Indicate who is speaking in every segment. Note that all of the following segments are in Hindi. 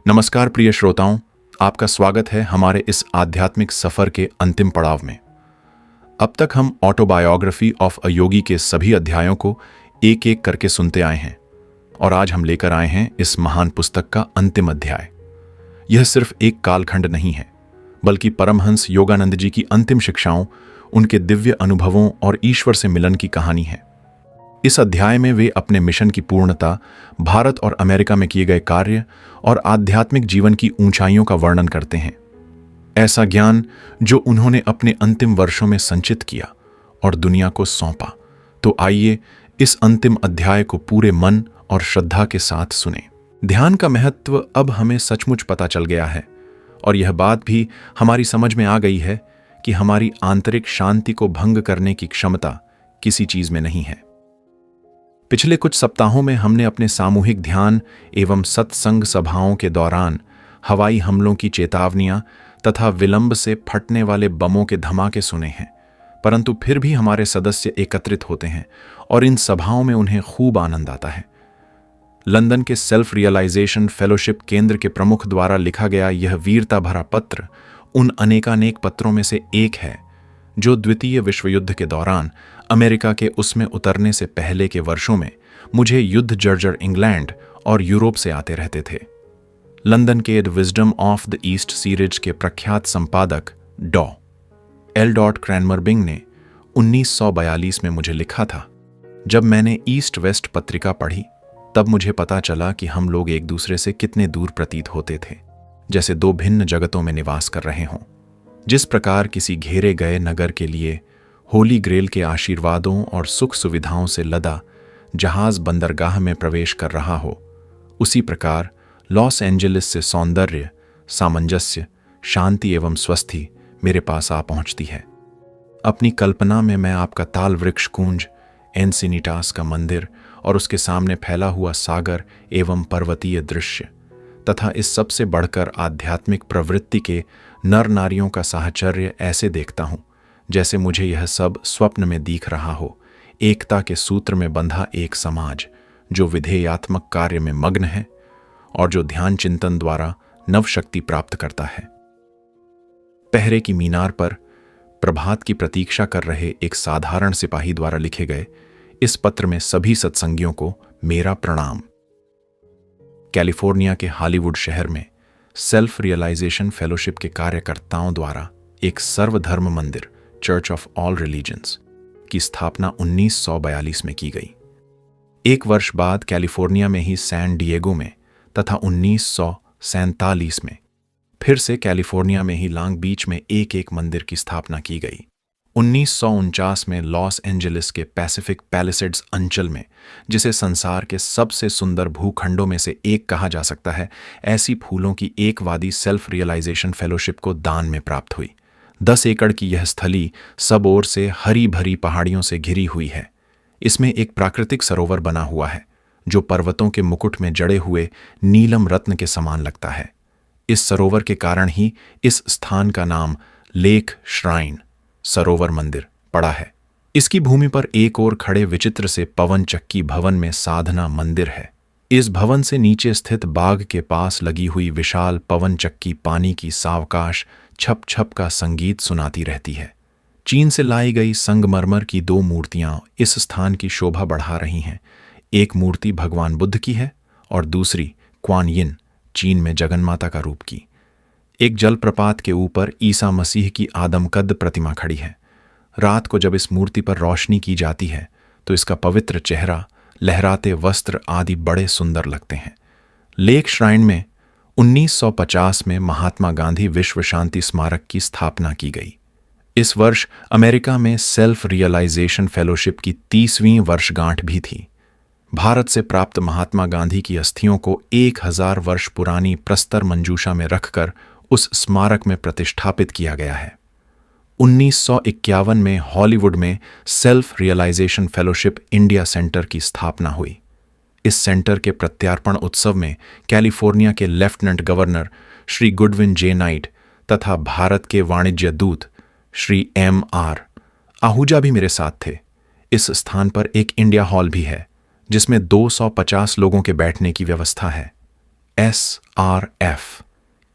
Speaker 1: नमस्कार प्रिय श्रोताओं, आपका स्वागत है हमारे इस आध्यात्मिक सफर के अंतिम पड़ाव में। अब तक हम ऑटोबायोग्राफी ऑफ अ योगी के सभी अध्यायों को एक एक करके सुनते आए हैं और आज हम लेकर आए हैं इस महान पुस्तक का अंतिम अध्याय। यह सिर्फ एक कालखंड नहीं है, बल्कि परमहंस योगानंद जी की अंतिम शिक्षाओं, उनके दिव्य अनुभवों और ईश्वर से मिलन की कहानी है। इस अध्याय में वे अपने मिशन की पूर्णता, भारत और अमेरिका में किए गए कार्य और आध्यात्मिक जीवन की ऊंचाइयों का वर्णन करते हैं। ऐसा ज्ञान जो उन्होंने अपने अंतिम वर्षों में संचित किया और दुनिया को सौंपा। तो आइए इस अंतिम अध्याय को पूरे मन और श्रद्धा के साथ सुने। ध्यान का महत्व अब हमें सचमुच पता चल गया है और यह बात भी हमारी समझ में आ गई है कि हमारी आंतरिक शांति को भंग करने की क्षमता किसी चीज में नहीं है। पिछले कुछ सप्ताहों में हमने अपने सामूहिक ध्यान एवं सत्संग सभाओं के दौरान हवाई हमलों की चेतावनियां तथा विलंब से फटने वाले बमों के धमाके सुने हैं, परंतु फिर भी हमारे सदस्य एकत्रित होते हैं और इन सभाओं में उन्हें खूब आनंद आता है। लंदन के सेल्फ रियलाइजेशन फेलोशिप केंद्र के प्रमुख द्वारा लिखा गया यह वीरता भरा पत्र उन अनेकानेक पत्रों में से एक है जो द्वितीय विश्व युद्ध के दौरान अमेरिका के उसमें उतरने से पहले के वर्षों में मुझे युद्ध जर्जर इंग्लैंड और यूरोप से आते रहते थे। लंदन के the wisdom of the east series के प्रख्यात संपादक डॉ. एल. क्रैनमरबिंग ने 1942 में मुझे लिखा था, जब मैंने ईस्ट वेस्ट पत्रिका पढ़ी तब मुझे पता चला कि हम लोग एक दूसरे से कितने दूर प्रतीत होते थे, जैसे दो भिन्न जगतों में निवास कर रहे हों। जिस प्रकार किसी घेरे गए नगर के लिए होली ग्रेल के आशीर्वादों और सुख सुविधाओं से लदा जहाज बंदरगाह में प्रवेश कर रहा हो, उसी प्रकार लॉस एंजलिस से सौंदर्य, सामंजस्य, शांति एवं स्वस्थि मेरे पास आ पहुंचती है। अपनी कल्पना में मैं आपका ताल वृक्ष कुंज, एनसिनिटास का मंदिर और उसके सामने फैला हुआ सागर एवं पर्वतीय दृश्य तथा इस सबसे बढ़कर आध्यात्मिक प्रवृत्ति के नर नारियों का साहचर्य ऐसे देखता हूं जैसे मुझे यह सब स्वप्न में दिख रहा हो। एकता के सूत्र में बंधा एक समाज जो विधेयात्मक कार्य में मग्न है और जो ध्यान चिंतन द्वारा नव शक्ति प्राप्त करता है। पहरे की मीनार पर प्रभात की प्रतीक्षा कर रहे एक साधारण सिपाही द्वारा लिखे गए इस पत्र में सभी सत्संगियों को मेरा प्रणाम। कैलिफोर्निया के हॉलीवुड शहर में सेल्फ रियलाइजेशन फेलोशिप के कार्यकर्ताओं द्वारा एक सर्वधर्म मंदिर, चर्च ऑफ ऑल रिलीजन्स, की स्थापना 1942 में की गई। एक वर्ष बाद कैलिफोर्निया में ही सैन डिएगो में तथा 1947 में फिर से कैलिफोर्निया में ही लॉन्ग बीच में एक एक मंदिर की स्थापना की गई। 1949 में लॉस एंजलिस के पैसिफिक पैलिसेड्स अंचल में, जिसे संसार के सबसे सुंदर भूखंडों में से एक कहा जा सकता है, ऐसी फूलों की एक वादी सेल्फ रियलाइजेशन फेलोशिप को दान में प्राप्त हुई। 10 एकड़ की यह स्थली सब ओर से हरी भरी पहाड़ियों से घिरी हुई है। इसमें एक प्राकृतिक सरोवर बना हुआ है जो पर्वतों के मुकुट में जड़े हुए नीलम रत्न के समान लगता है। इस सरोवर के कारण ही इस स्थान का नाम लेक श्राइन, सरोवर मंदिर, पड़ा है। इसकी भूमि पर एक ओर खड़े विचित्र से पवन चक्की भवन में साधना मंदिर है। इस भवन से नीचे स्थित बाग के पास लगी हुई विशाल पवन चक्की पानी की सावकाश छप छप का संगीत सुनाती रहती है। चीन से लाई गई संगमरमर की 2 मूर्तियां इस स्थान की शोभा बढ़ा रही हैं। एक मूर्ति भगवान बुद्ध की है और दूसरी क्वान यिन, चीन में जगन्माता का रूप की। एक जलप्रपात के ऊपर ईसा मसीह की आदमकद प्रतिमा खड़ी है। रात को जब इस मूर्ति पर रोशनी की जाती है तो इसका पवित्र चेहरा, लहराते वस्त्र आदि बड़े सुंदर लगते हैं। लेक श्राइन में 1950 में महात्मा गांधी विश्व शांति स्मारक की स्थापना की गई। इस वर्ष अमेरिका में सेल्फ रियलाइजेशन फेलोशिप की 30वीं वर्षगांठ भी थी। भारत से प्राप्त महात्मा गांधी की अस्थियों को 1000 वर्ष पुरानी प्रस्तर मंजूषा में रखकर उस स्मारक में प्रतिष्ठापित किया गया है। 1951 में हॉलीवुड में Self Realization Fellowship India centre की स्थापना हुई। इस सेंटर के प्रत्यार्पण उत्सव में कैलिफोर्निया के लेफ्टिनेंट गवर्नर श्री गुडविन जे नाइट तथा भारत के वाणिज्य दूत श्री M.R. आहूजा भी मेरे साथ थे। इस स्थान पर एक इंडिया हॉल भी है जिसमें 250 लोगों के बैठने की व्यवस्था है। SRF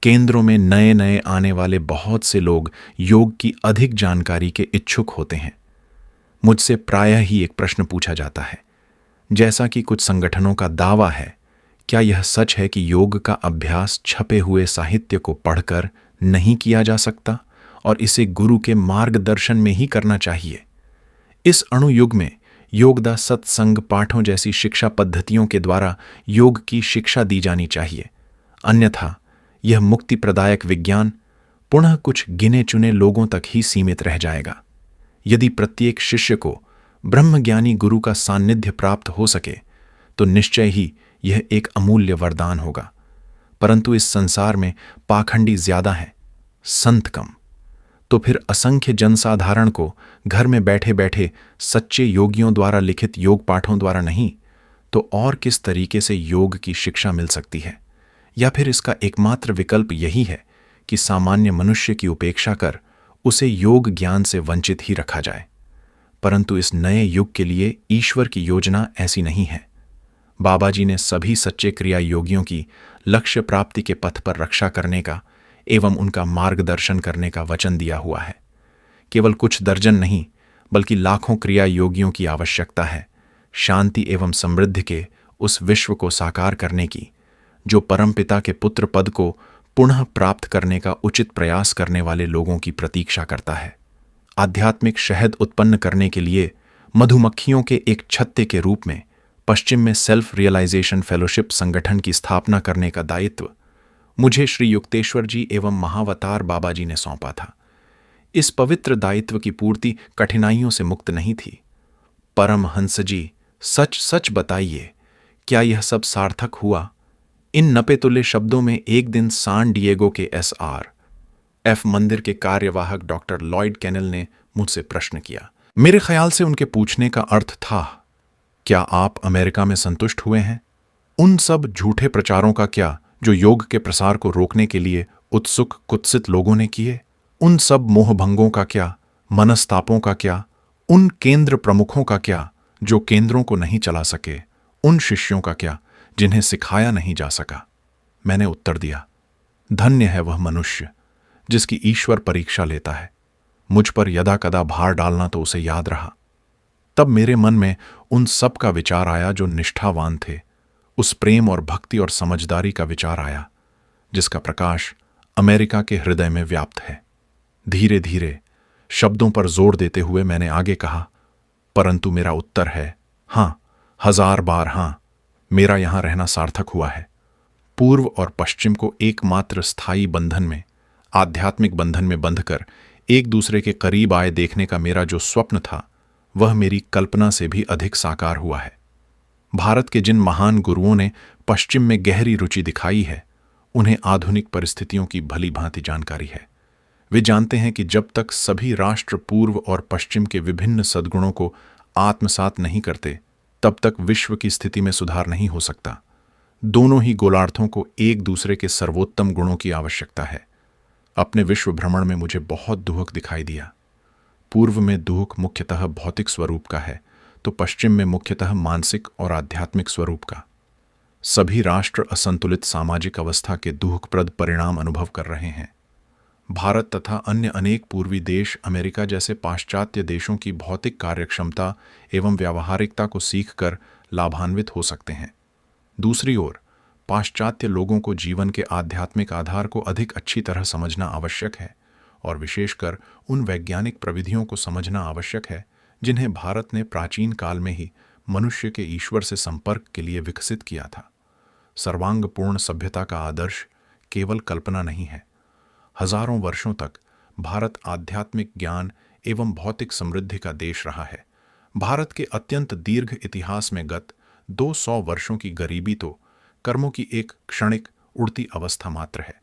Speaker 1: केंद्रों में नए नए आने वाले बहुत से लोग योग की अधिक जानकारी के इच्छुक होते हैं। मुझसे प्रायः ही एक प्रश्न पूछा जाता है, जैसा कि कुछ संगठनों का दावा है, क्या यह सच है कि योग का अभ्यास छपे हुए साहित्य को पढ़कर नहीं किया जा सकता और इसे गुरु के मार्गदर्शन में ही करना चाहिए? इस अणुयुग में योगदा सत्संग पाठों जैसी शिक्षा पद्धतियों के द्वारा योग की शिक्षा दी जानी चाहिए, अन्यथा यह मुक्ति प्रदायक विज्ञान पुनः कुछ गिने चुने लोगों तक ही सीमित रह जाएगा। यदि प्रत्येक शिष्य को ब्रह्मज्ञानी गुरु का सान्निध्य प्राप्त हो सके तो निश्चय ही यह एक अमूल्य वरदान होगा। परंतु इस संसार में पाखंडी ज्यादा हैं, संत कम। तो फिर असंख्य जनसाधारण को घर में बैठे बैठे सच्चे योगियों द्वारा लिखित योग पाठों द्वारा नहीं तो और किस तरीके से योग की शिक्षा मिल सकती है? या फिर इसका एकमात्र विकल्प यही है कि सामान्य मनुष्य की उपेक्षा कर उसे योग ज्ञान से वंचित ही रखा जाए? परंतु इस नए युग के लिए ईश्वर की योजना ऐसी नहीं है। बाबा जी ने सभी सच्चे क्रिया योगियों की लक्ष्य प्राप्ति के पथ पर रक्षा करने का एवं उनका मार्गदर्शन करने का वचन दिया हुआ है। केवल कुछ दर्जन नहीं बल्कि लाखों क्रिया योगियों की आवश्यकता है शांति एवं समृद्धि के उस विश्व को साकार करने की, जो परमपिता के पुत्र पद को पुनः प्राप्त करने का उचित प्रयास करने वाले लोगों की प्रतीक्षा करता है। आध्यात्मिक शहद उत्पन्न करने के लिए मधुमक्खियों के एक छत्ते के रूप में पश्चिम में सेल्फ रियलाइजेशन फेलोशिप संगठन की स्थापना करने का दायित्व मुझे श्री युक्तेश्वर जी एवं महावतार बाबा जी ने सौंपा था। इस पवित्र दायित्व की पूर्ति कठिनाइयों से मुक्त नहीं थी। परमहंस जी, सच सच बताइए, क्या यह सब सार्थक हुआ? इन नपेतुल्य शब्दों में एक दिन सान डिएगो के SRF मंदिर के कार्यवाहक डॉक्टर लॉयड कैनल ने मुझसे प्रश्न किया। मेरे ख्याल से उनके पूछने का अर्थ था, क्या आप अमेरिका में संतुष्ट हुए हैं? उन सब झूठे प्रचारों का क्या जो योग के प्रसार को रोकने के लिए उत्सुक कुत्सित लोगों ने किए? उन सब मोहभंगों का क्या, मनस्तापों का क्या, उन केंद्र प्रमुखों का क्या जो केंद्रों को नहीं चला सके, उन शिष्यों का क्या जिन्हें सिखाया नहीं जा सका? मैंने उत्तर दिया, धन्य है वह मनुष्य जिसकी ईश्वर परीक्षा लेता है। मुझ पर यदा कदा भार डालना तो उसे याद रहा। तब मेरे मन में उन सब का विचार आया जो निष्ठावान थे, उस प्रेम और भक्ति और समझदारी का विचार आया जिसका प्रकाश अमेरिका के हृदय में व्याप्त है। धीरे धीरे शब्दों पर जोर देते हुए मैंने आगे कहा, परंतु मेरा उत्तर है हां, 1000 बार हां। मेरा यहां रहना सार्थक हुआ है। पूर्व और पश्चिम को एकमात्र स्थायी बंधन में, आध्यात्मिक बंधन में बंधकर एक दूसरे के करीब आए देखने का मेरा जो स्वप्न था वह मेरी कल्पना से भी अधिक साकार हुआ है। भारत के जिन महान गुरुओं ने पश्चिम में गहरी रुचि दिखाई है उन्हें आधुनिक परिस्थितियों की भली भांति जानकारी है। वे जानते हैं कि जब तक सभी राष्ट्र पूर्व और पश्चिम के विभिन्न सद्गुणों को आत्मसात नहीं करते तब तक विश्व की स्थिति में सुधार नहीं हो सकता। दोनों ही गोलार्धों को एक दूसरे के सर्वोत्तम गुणों की आवश्यकता है। अपने विश्व भ्रमण में मुझे बहुत दुहक दिखाई दिया। पूर्व में दुहक मुख्यतः भौतिक स्वरूप का है तो पश्चिम में मुख्यतः मानसिक और आध्यात्मिक स्वरूप का। सभी राष्ट्र असंतुलित सामाजिक अवस्था के दुहकप्रद परिणाम अनुभव कर रहे हैं। भारत तथा अन्य अनेक पूर्वी देश अमेरिका जैसे पाश्चात्य देशों की भौतिक कार्यक्षमता एवं व्यावहारिकता को सीखकर लाभान्वित हो सकते हैं। दूसरी ओर पाश्चात्य लोगों को जीवन के आध्यात्मिक आधार को अधिक अच्छी तरह समझना आवश्यक है और विशेषकर उन वैज्ञानिक प्रविधियों को समझना आवश्यक है जिन्हें भारत ने प्राचीन काल में ही मनुष्य के ईश्वर से संपर्क के लिए विकसित किया था। सर्वांगपूर्ण सभ्यता का आदर्श केवल कल्पना नहीं है। हजारों वर्षों तक भारत आध्यात्मिक ज्ञान एवं भौतिक समृद्धि का देश रहा है। भारत के अत्यंत दीर्घ इतिहास में गत 200 वर्षों की गरीबी तो कर्मों की एक क्षणिक उड़ती अवस्था मात्र है।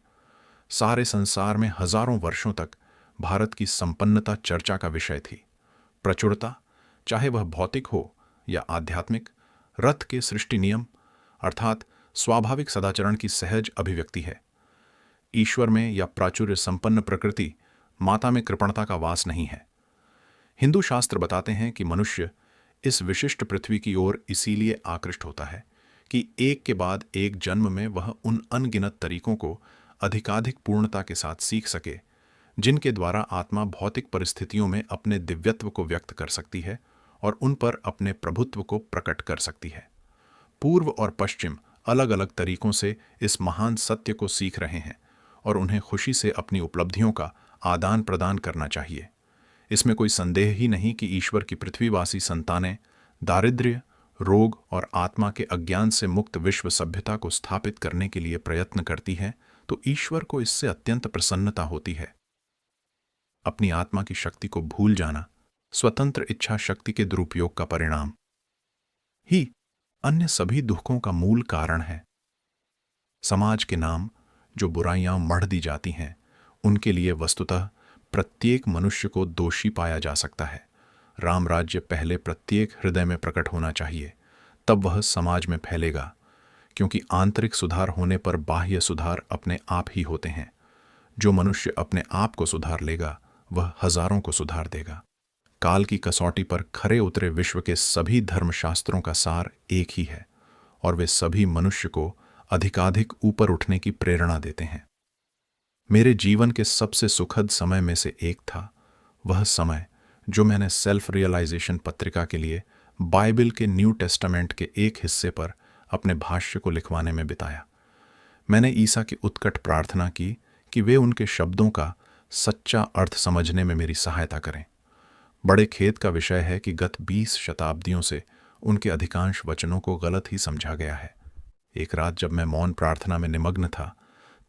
Speaker 1: सारे संसार में हजारों वर्षों तक भारत की संपन्नता चर्चा का विषय थी। प्रचुरता, चाहे वह भौतिक हो या आध्यात्मिक, रथ के सृष्टि नियम अर्थात स्वाभाविक सदाचरण की सहज अभिव्यक्ति है। ईश्वर में या प्राचुर्य संपन्न प्रकृति माता में कृपणता का वास नहीं है। हिंदू शास्त्र बताते हैं कि मनुष्य इस विशिष्ट पृथ्वी की ओर इसीलिए आकृष्ट होता है कि एक के बाद एक जन्म में वह उन अनगिनत तरीकों को अधिकाधिक पूर्णता के साथ सीख सके जिनके द्वारा आत्मा भौतिक परिस्थितियों में अपने दिव्यत्व को व्यक्त कर सकती है और उन पर अपने प्रभुत्व को प्रकट कर सकती है। पूर्व और पश्चिम अलग अलग तरीकों से इस महान सत्य को सीख रहे हैं और उन्हें खुशी से अपनी उपलब्धियों का आदान प्रदान करना चाहिए। इसमें कोई संदेह ही नहीं कि ईश्वर की पृथ्वीवासी संतानें दारिद्र्य, रोग और आत्मा के अज्ञान से मुक्त विश्व सभ्यता को स्थापित करने के लिए प्रयत्न करती हैं, तो ईश्वर को इससे अत्यंत प्रसन्नता होती है। अपनी आत्मा की शक्ति को भूल जाना स्वतंत्र इच्छा शक्ति के दुरुपयोग का परिणाम ही अन्य सभी दुखों का मूल कारण है। समाज के नाम जो बुराइयां मढ़ दी जाती हैं, उनके लिए वस्तुतः प्रत्येक मनुष्य को दोषी पाया जा सकता है। राम राज्य पहले प्रत्येक हृदय में प्रकट होना चाहिए, तब वह समाज में फैलेगा, क्योंकि आंतरिक सुधार होने पर बाह्य सुधार अपने आप ही होते हैं। जो मनुष्य अपने आप को सुधार लेगा वह हजारों को सुधार देगा। काल की कसौटी पर खरे उतरे विश्व के सभी धर्मशास्त्रों का सार एक ही है और वे सभी मनुष्य को अधिकाधिक ऊपर उठने की प्रेरणा देते हैं। मेरे जीवन के सबसे सुखद समय में से एक था वह समय जो मैंने सेल्फ रियलाइजेशन पत्रिका के लिए बाइबल के न्यू टेस्टामेंट के एक हिस्से पर अपने भाष्य को लिखवाने में बिताया। मैंने ईसा की उत्कट प्रार्थना की कि वे उनके शब्दों का सच्चा अर्थ समझने में मेरी सहायता करें। बड़े खेद का विषय है कि गत 20 शताब्दियों से उनके अधिकांश वचनों को गलत ही समझा गया है। एक रात जब मैं मौन प्रार्थना में निमग्न था,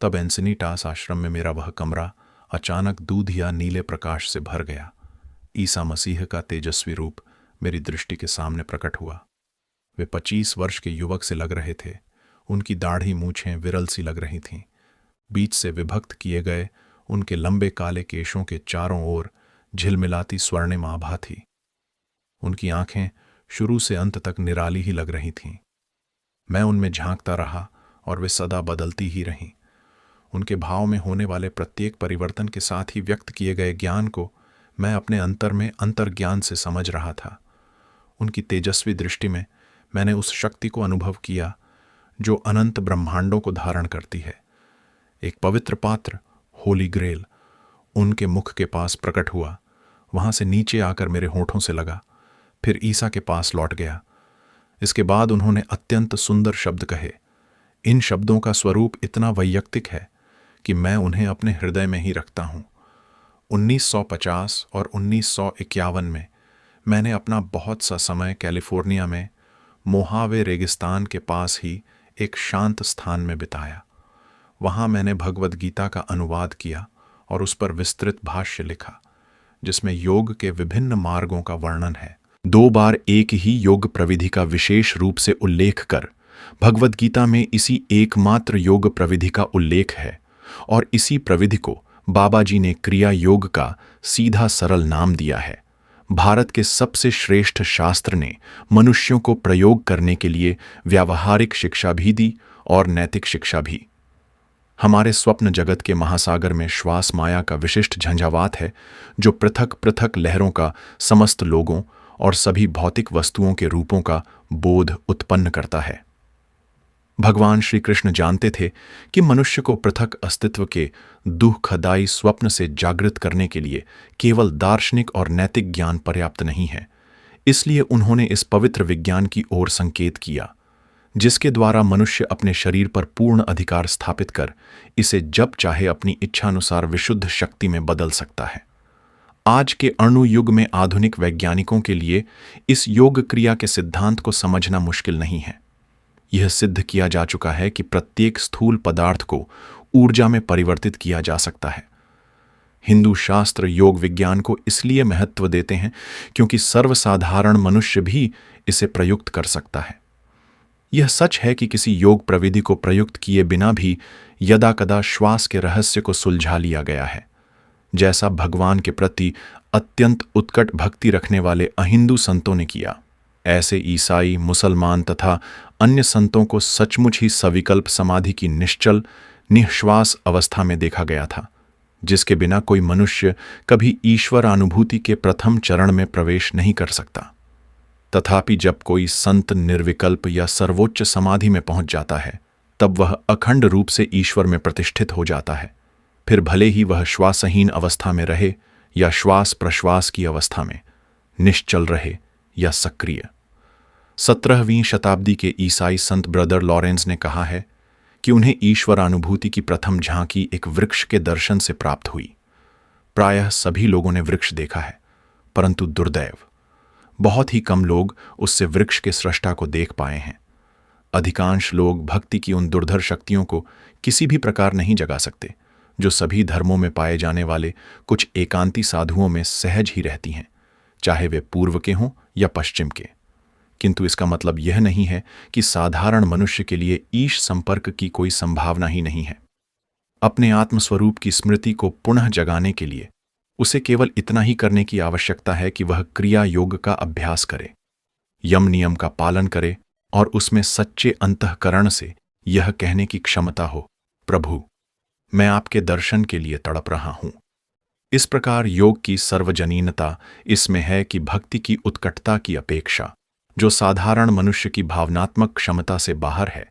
Speaker 1: तब एंसिनीटास आश्रम में मेरा वह कमरा अचानक दूध या नीले प्रकाश से भर गया। ईसा मसीह का तेजस्वी रूप मेरी दृष्टि के सामने प्रकट हुआ। वे 25 वर्ष के युवक से लग रहे थे। उनकी दाढ़ी मूछें विरल सी लग रही थीं। बीच से विभक्त किए गए उनके लंबे काले केशों के चारों ओर झिलमिलाती स्वर्णिम आभा थी। उनकी आंखें शुरू से अंत तक निराली ही लग रही थीं। मैं उनमें झांकता रहा और वे सदा बदलती ही रहीं। उनके भाव में होने वाले प्रत्येक परिवर्तन के साथ ही व्यक्त किए गए ज्ञान को मैं अपने अंतर में अंतर्ज्ञान से समझ रहा था। उनकी तेजस्वी दृष्टि में मैंने उस शक्ति को अनुभव किया जो अनंत ब्रह्मांडों को धारण करती है। एक पवित्र पात्र, होली ग्रेल, उनके मुख के पास प्रकट हुआ। वहां से नीचे आकर मेरे होठों से लगा, फिर ईसा के पास लौट गया। इसके बाद उन्होंने अत्यंत सुंदर शब्द कहे। इन शब्दों का स्वरूप इतना वैयक्तिक है कि मैं उन्हें अपने हृदय में ही रखता हूं। 1950 और 1951 में मैंने अपना बहुत सा समय कैलिफोर्निया में मोहावे रेगिस्तान के पास ही एक शांत स्थान में बिताया। वहां मैंने भगवद गीता का अनुवाद किया और उस पर विस्तृत भाष्य लिखा, जिसमें योग के विभिन्न मार्गों का वर्णन है। 2 बार एक ही योग प्रविधि का विशेष रूप से उल्लेख कर भगवद गीता में इसी एकमात्र योग प्रविधि का उल्लेख है और इसी प्रविधि को बाबा जी ने क्रिया योग का सीधा सरल नाम दिया है। भारत के सबसे श्रेष्ठ शास्त्र ने मनुष्यों को प्रयोग करने के लिए व्यावहारिक शिक्षा भी दी और नैतिक शिक्षा भी। हमारे स्वप्न जगत के महासागर में श्वास माया का विशिष्ट झंझावात है, जो पृथक पृथक लहरों का समस्त लोगों और सभी भौतिक वस्तुओं के रूपों का बोध उत्पन्न करता है। भगवान श्री कृष्ण जानते थे कि मनुष्य को पृथक अस्तित्व के दुखदायी स्वप्न से जागृत करने के लिए केवल दार्शनिक और नैतिक ज्ञान पर्याप्त नहीं है। इसलिए उन्होंने इस पवित्र विज्ञान की ओर संकेत किया, जिसके द्वारा मनुष्य अपने शरीर पर पूर्ण अधिकार स्थापित कर इसे जब चाहे अपनी इच्छानुसार विशुद्ध शक्ति में बदल सकता है। आज के अणु युग में आधुनिक वैज्ञानिकों के लिए इस योग क्रिया के सिद्धांत को समझना मुश्किल नहीं है। यह सिद्ध किया जा चुका है कि प्रत्येक स्थूल पदार्थ को ऊर्जा में परिवर्तित किया जा सकता है। हिंदू शास्त्र योग विज्ञान को इसलिए महत्व देते हैं क्योंकि सर्वसाधारण मनुष्य भी इसे प्रयुक्त कर सकता है। यह सच है कि किसी योग प्रविधि को प्रयुक्त किए बिना भी यदाकदा श्वास के रहस्य को सुलझा लिया गया है। जैसा भगवान के प्रति अत्यंत उत्कट भक्ति रखने वाले अहिंदू संतों ने किया, ऐसे ईसाई, मुसलमान तथा अन्य संतों को सचमुच ही सविकल्प समाधि की निश्चल निःश्वास अवस्था में देखा गया था, जिसके बिना कोई मनुष्य कभी ईश्वर अनुभूति के प्रथम चरण में प्रवेश नहीं कर सकता। तथापि जब कोई संत निर्विकल्प या सर्वोच्च समाधि में पहुंच जाता है, तब वह अखंड रूप से ईश्वर में प्रतिष्ठित हो जाता है, फिर भले ही वह श्वासहीन अवस्था में रहे या श्वास प्रश्वास की अवस्था में, निश्चल रहे या सक्रिय। 17वीं शताब्दी के ईसाई संत ब्रदर लॉरेंस ने कहा है कि उन्हें ईश्वरानुभूति की प्रथम झांकी एक वृक्ष के दर्शन से प्राप्त हुई। प्रायः सभी लोगों ने वृक्ष देखा है, परंतु दुर्दैव, बहुत ही कम लोग उससे वृक्ष के सृष्टा को देख पाए हैं। अधिकांश लोग भक्ति की उन दुर्धर शक्तियों को किसी भी प्रकार नहीं जगा सकते जो सभी धर्मों में पाए जाने वाले कुछ एकांती साधुओं में सहज ही रहती हैं, चाहे वे पूर्व के हों या पश्चिम के। किंतु इसका मतलब यह नहीं है कि साधारण मनुष्य के लिए ईश संपर्क की कोई संभावना ही नहीं है। अपने आत्मस्वरूप की स्मृति को पुनः जगाने के लिए उसे केवल इतना ही करने की आवश्यकता है कि वह क्रिया योग का अभ्यास करे, यम नियम का पालन करे और उसमें सच्चे अंतःकरण से यह कहने की क्षमता हो, प्रभु, मैं आपके दर्शन के लिए तड़प रहा हूं। इस प्रकार योग की सर्वजनीनता इसमें है कि भक्ति की उत्कटता की अपेक्षा, जो साधारण मनुष्य की भावनात्मक क्षमता से बाहर है,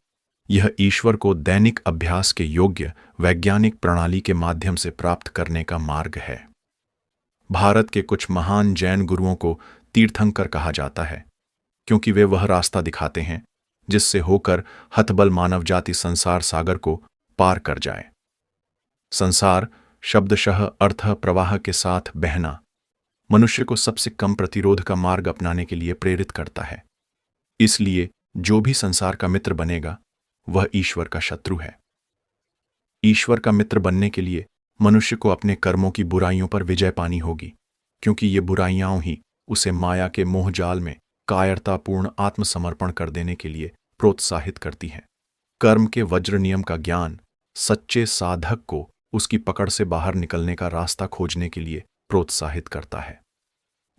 Speaker 1: यह ईश्वर को दैनिक अभ्यास के योग्य वैज्ञानिक प्रणाली के माध्यम से प्राप्त करने का मार्ग है। भारत के कुछ महान जैन गुरुओं को तीर्थंकर कहा जाता है, क्योंकि वे वह रास्ता दिखाते हैं जिससे होकर हतबल मानव जाति संसार सागर को पार कर जाए। संसार शब्दशः अर्थ प्रवाह के साथ बहना मनुष्य को सबसे कम प्रतिरोध का मार्ग अपनाने के लिए प्रेरित करता है। इसलिए जो भी संसार का मित्र बनेगा वह ईश्वर का शत्रु है। ईश्वर का मित्र बनने के लिए मनुष्य को अपने कर्मों की बुराइयों पर विजय पानी होगी, क्योंकि ये बुराइयां ही उसे माया के मोहजाल में कायरतापूर्ण आत्मसमर्पण कर देने के लिए प्रोत्साहित करती हैं। कर्म के वज्र नियम का ज्ञान सच्चे साधक को उसकी पकड़ से बाहर निकलने का रास्ता खोजने के लिए प्रोत्साहित करता है।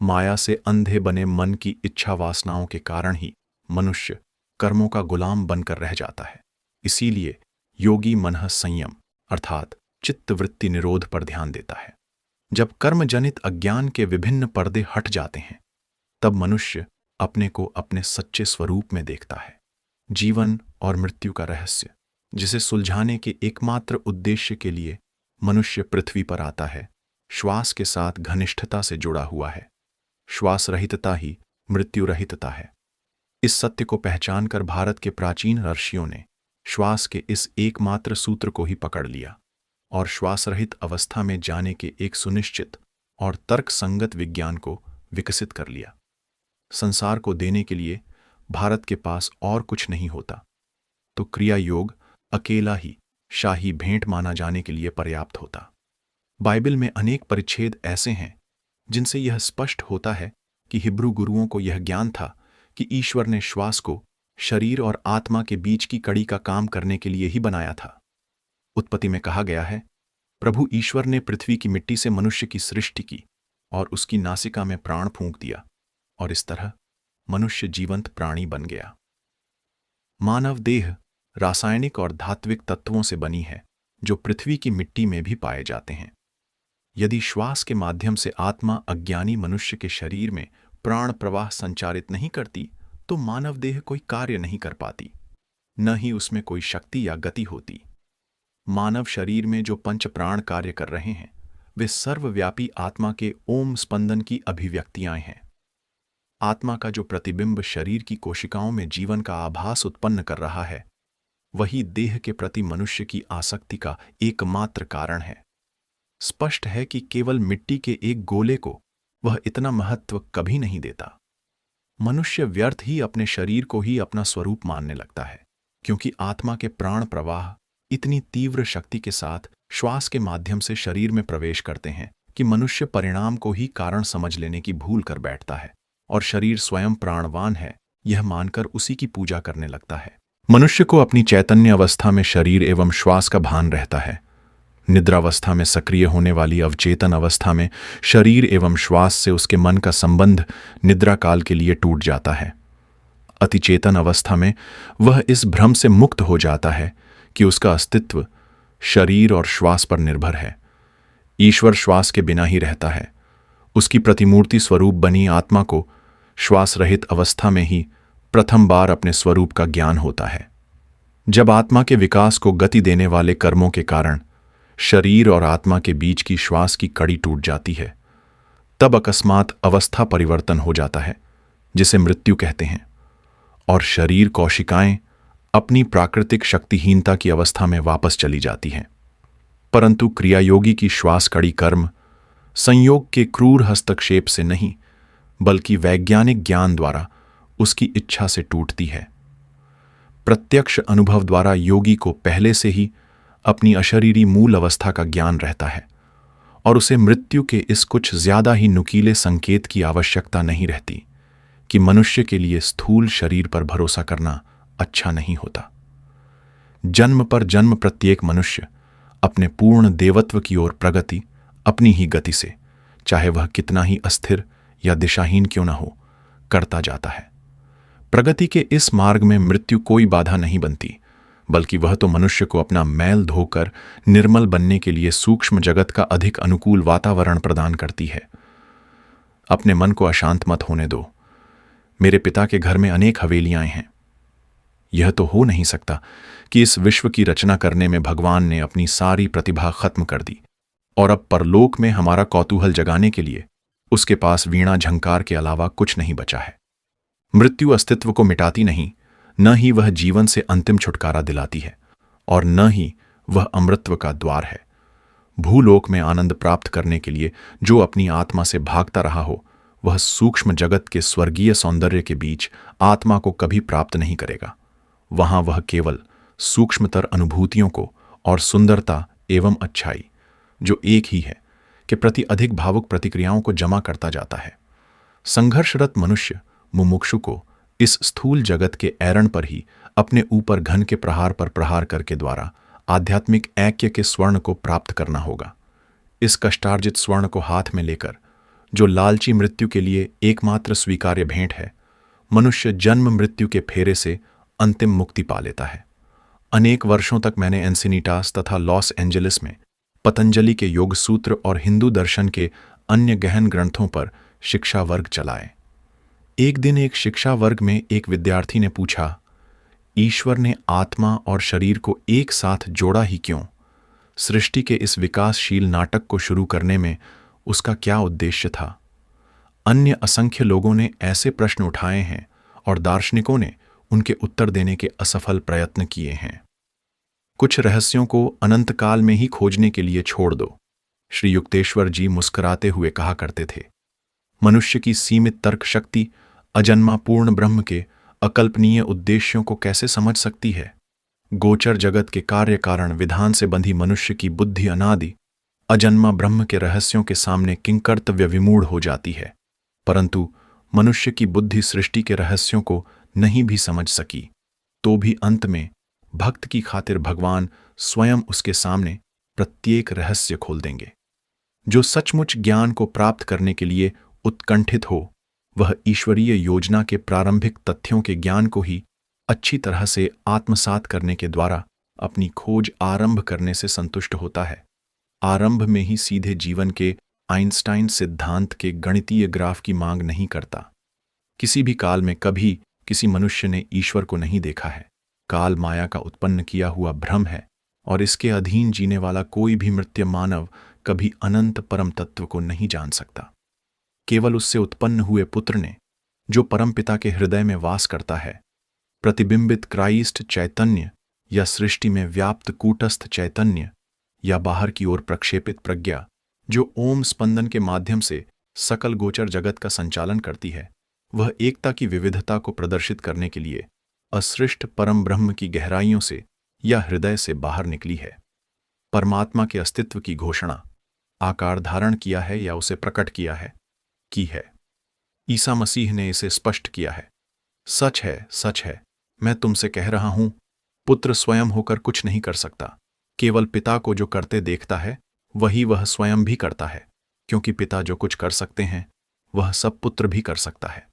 Speaker 1: माया से अंधे बने मन की इच्छा वासनाओं के कारण ही मनुष्य कर्मों का गुलाम बनकर रह जाता है। इसीलिए योगी मनः संयम अर्थात चित्तवृत्ति निरोध पर ध्यान देता है। जब कर्मजनित अज्ञान के विभिन्न पर्दे हट जाते हैं, तब मनुष्य अपने को अपने सच्चे स्वरूप में देखता है। जीवन और मृत्यु का रहस्य, जिसे सुलझाने के एकमात्र उद्देश्य के लिए मनुष्य पृथ्वी पर आता है, श्वास के साथ घनिष्ठता से जुड़ा हुआ है। श्वास रहितता ही मृत्यु रहितता है। इस सत्य को पहचानकर भारत के प्राचीन ऋषियों ने श्वास के इस एकमात्र सूत्र को ही पकड़ लिया और श्वास रहित अवस्था में जाने के एक सुनिश्चित और तर्कसंगत विज्ञान को विकसित कर लिया। संसार को देने के लिए भारत के पास और कुछ नहीं होता, तो क्रिया योग अकेला ही शाही भेंट माना जाने के लिए पर्याप्त होता। बाइबल में अनेक परिच्छेद ऐसे हैं जिनसे यह स्पष्ट होता है कि हिब्रू गुरुओं को यह ज्ञान था कि ईश्वर ने श्वास को शरीर और आत्मा के बीच की कड़ी का काम करने के लिए ही बनाया था। उत्पत्ति में कहा गया है, प्रभु ईश्वर ने पृथ्वी की मिट्टी से मनुष्य की सृष्टि की और उसकी नासिका में प्राण फूंक दिया, और इस तरह मनुष्य जीवंत प्राणी बन गया। मानव देह रासायनिक और धात्विक तत्वों से बनी है जो पृथ्वी की मिट्टी में भी पाए जाते हैं। यदि श्वास के माध्यम से आत्मा अज्ञानी मनुष्य के शरीर में प्राण प्रवाह संचारित नहीं करती, तो मानव देह कोई कार्य नहीं कर पाती, न ही उसमें कोई शक्ति या गति होती। मानव शरीर में जो पंच प्राण कार्य कर रहे हैं, वे सर्वव्यापी आत्मा के ओम स्पंदन की अभिव्यक्तियां हैं। आत्मा का जो प्रतिबिंब शरीर की कोशिकाओं में जीवन का आभास उत्पन्न कर रहा है, वही देह के प्रति मनुष्य की आसक्ति का एकमात्र कारण है। स्पष्ट है कि केवल मिट्टी के एक गोले को वह इतना महत्व कभी नहीं देता। मनुष्य व्यर्थ ही अपने शरीर को ही अपना स्वरूप मानने लगता है, क्योंकि आत्मा के प्राण प्रवाह इतनी तीव्र शक्ति के साथ श्वास के माध्यम से शरीर में प्रवेश करते हैं कि मनुष्य परिणाम को ही कारण समझ लेने की भूल कर बैठता है और शरीर स्वयं प्राणवान है यह मानकर उसी की पूजा करने लगता है। मनुष्य को अपनी चैतन्य अवस्था में शरीर एवं श्वास का भान रहता है। निद्रावस्था में सक्रिय होने वाली अवचेतन अवस्था में शरीर एवं श्वास से उसके मन का संबंध निद्रा काल के लिए टूट जाता है। अतिचेतन अवस्था में वह इस भ्रम से मुक्त हो जाता है कि उसका अस्तित्व शरीर और श्वास पर निर्भर है। ईश्वर श्वास के बिना ही रहता है। उसकी प्रतिमूर्ति स्वरूप बनी आत्मा को श्वास रहित अवस्था में ही प्रथम बार अपने स्वरूप का ज्ञान होता है। जब आत्मा के विकास को गति देने वाले कर्मों के कारण शरीर और आत्मा के बीच की श्वास की कड़ी टूट जाती है, तब अकस्मात अवस्था परिवर्तन हो जाता है, जिसे मृत्यु कहते हैं, और शरीर कोशिकाएं अपनी प्राकृतिक शक्तिहीनता की अवस्था में वापस चली जाती हैं। परंतु क्रियायोगी की श्वास कड़ी कर्म संयोग के क्रूर हस्तक्षेप से नहीं, बल्कि वैज्ञानिक ज्ञान द्वारा उसकी इच्छा से टूटती है। प्रत्यक्ष अनुभव द्वारा योगी को पहले से ही अपनी अशरीरी मूल अवस्था का ज्ञान रहता है और उसे मृत्यु के इस कुछ ज्यादा ही नुकीले संकेत की आवश्यकता नहीं रहती कि मनुष्य के लिए स्थूल शरीर पर भरोसा करना अच्छा नहीं होता। जन्म पर जन्म प्रत्येक मनुष्य अपने पूर्ण देवत्व की ओर प्रगति अपनी ही गति से, चाहे वह कितना ही अस्थिर या दिशाहीन क्यों न हो, करता जाता है। प्रगति के इस मार्ग में मृत्यु कोई बाधा नहीं बनती, बल्कि वह तो मनुष्य को अपना मैल धोकर निर्मल बनने के लिए सूक्ष्म जगत का अधिक अनुकूल वातावरण प्रदान करती है। अपने मन को अशांत मत होने दो। मेरे पिता के घर में अनेक हवेलियां हैं। यह तो हो नहीं सकता कि इस विश्व की रचना करने में भगवान ने अपनी सारी प्रतिभा खत्म कर दी और अब परलोक में हमारा कौतूहल जगाने के लिए उसके पास वीणा झंकार के अलावा कुछ नहीं बचा है। मृत्यु अस्तित्व को मिटाती नहीं, न ही वह जीवन से अंतिम छुटकारा दिलाती है, और न ही वह अमृतत्व का द्वार है। भूलोक में आनंद प्राप्त करने के लिए जो अपनी आत्मा से भागता रहा हो, वह सूक्ष्म जगत के स्वर्गीय सौंदर्य के बीच आत्मा को कभी प्राप्त नहीं करेगा। वहां वह केवल सूक्ष्मतर अनुभूतियों को और सुंदरता एवं अच्छाई, जो एक ही है, के प्रति अधिक भावुक प्रतिक्रियाओं को जमा करता जाता है। संघर्षरत मनुष्य मुमुक्षु को इस स्थूल जगत के ऐरण पर ही अपने ऊपर घन के प्रहार पर प्रहार करके द्वारा आध्यात्मिक ऐक्य के स्वर्ण को प्राप्त करना होगा। इस कष्टार्जित स्वर्ण को हाथ में लेकर, जो लालची मृत्यु के लिए एकमात्र स्वीकार्य भेंट है, मनुष्य जन्म मृत्यु के फेरे से अंतिम मुक्ति पा लेता है। अनेक वर्षों तक मैंने एंसिनिटास तथा लॉस एंजेलिस में पतंजलि के योग सूत्र और हिंदू दर्शन के अन्य गहन ग्रंथों पर शिक्षा वर्ग चलाए। एक दिन एक शिक्षा वर्ग में एक विद्यार्थी ने पूछा, ईश्वर ने आत्मा और शरीर को एक साथ जोड़ा ही क्यों? सृष्टि के इस विकासशील नाटक को शुरू करने में उसका क्या उद्देश्य था? अन्य असंख्य लोगों ने ऐसे प्रश्न उठाए हैं और दार्शनिकों ने उनके उत्तर देने के असफल प्रयत्न किए हैं। कुछ रहस्यों को अनंत काल में ही खोजने के लिए छोड़ दो, श्री युक्तेश्वर जी मुस्कुराते हुए कहा करते थे। मनुष्य की सीमित तर्क शक्ति अजन्मा पूर्ण ब्रह्म के अकल्पनीय उद्देश्यों को कैसे समझ सकती है? गोचर जगत के कार्य कारण विधान से बंधी मनुष्य की बुद्धि अनादि अजन्मा ब्रह्म के रहस्यों के सामने किंकर्तव्य विमूढ़ हो जाती है। परंतु मनुष्य की बुद्धि सृष्टि के रहस्यों को नहीं भी समझ सकी, तो भी अंत में भक्त की खातिर भगवान स्वयं उसके सामने प्रत्येक रहस्य खोल देंगे। जो सचमुच ज्ञान को प्राप्त करने के लिए उत्कंठित हो, वह ईश्वरीय योजना के प्रारंभिक तथ्यों के ज्ञान को ही अच्छी तरह से आत्मसात करने के द्वारा अपनी खोज आरंभ करने से संतुष्ट होता है। आरंभ में ही सीधे जीवन के आइंस्टाइन सिद्धांत के गणितीय ग्राफ की मांग नहीं करता। किसी भी काल में कभी किसी मनुष्य ने ईश्वर को नहीं देखा है। काल माया का उत्पन्न किया हुआ भ्रम है और इसके अधीन जीने वाला कोई भी मृत्य मानव कभी अनंत परम तत्व को नहीं जान सकता। केवल उससे उत्पन्न हुए पुत्र ने, जो परमपिता के हृदय में वास करता है, प्रतिबिंबित क्राइस्ट चैतन्य या सृष्टि में व्याप्त कूटस्थ चैतन्य या बाहर की ओर प्रक्षेपित प्रज्ञा, जो ओम स्पंदन के माध्यम से सकल गोचर जगत का संचालन करती है, वह एकता की विविधता को प्रदर्शित करने के लिए असृष्ट परम ब्रह्म की गहराइयों से या हृदय से बाहर निकली है। परमात्मा के अस्तित्व की घोषणा आकार धारण किया है या उसे प्रकट किया है, की है। ईसा मसीह ने इसे स्पष्ट किया है। सच है, मैं तुमसे कह रहा हूं, पुत्र स्वयं होकर कुछ नहीं कर सकता। केवल पिता को जो करते देखता है, वही वह स्वयं भी करता है, क्योंकि पिता जो कुछ कर सकते हैं, वह सब पुत्र भी कर सकता है।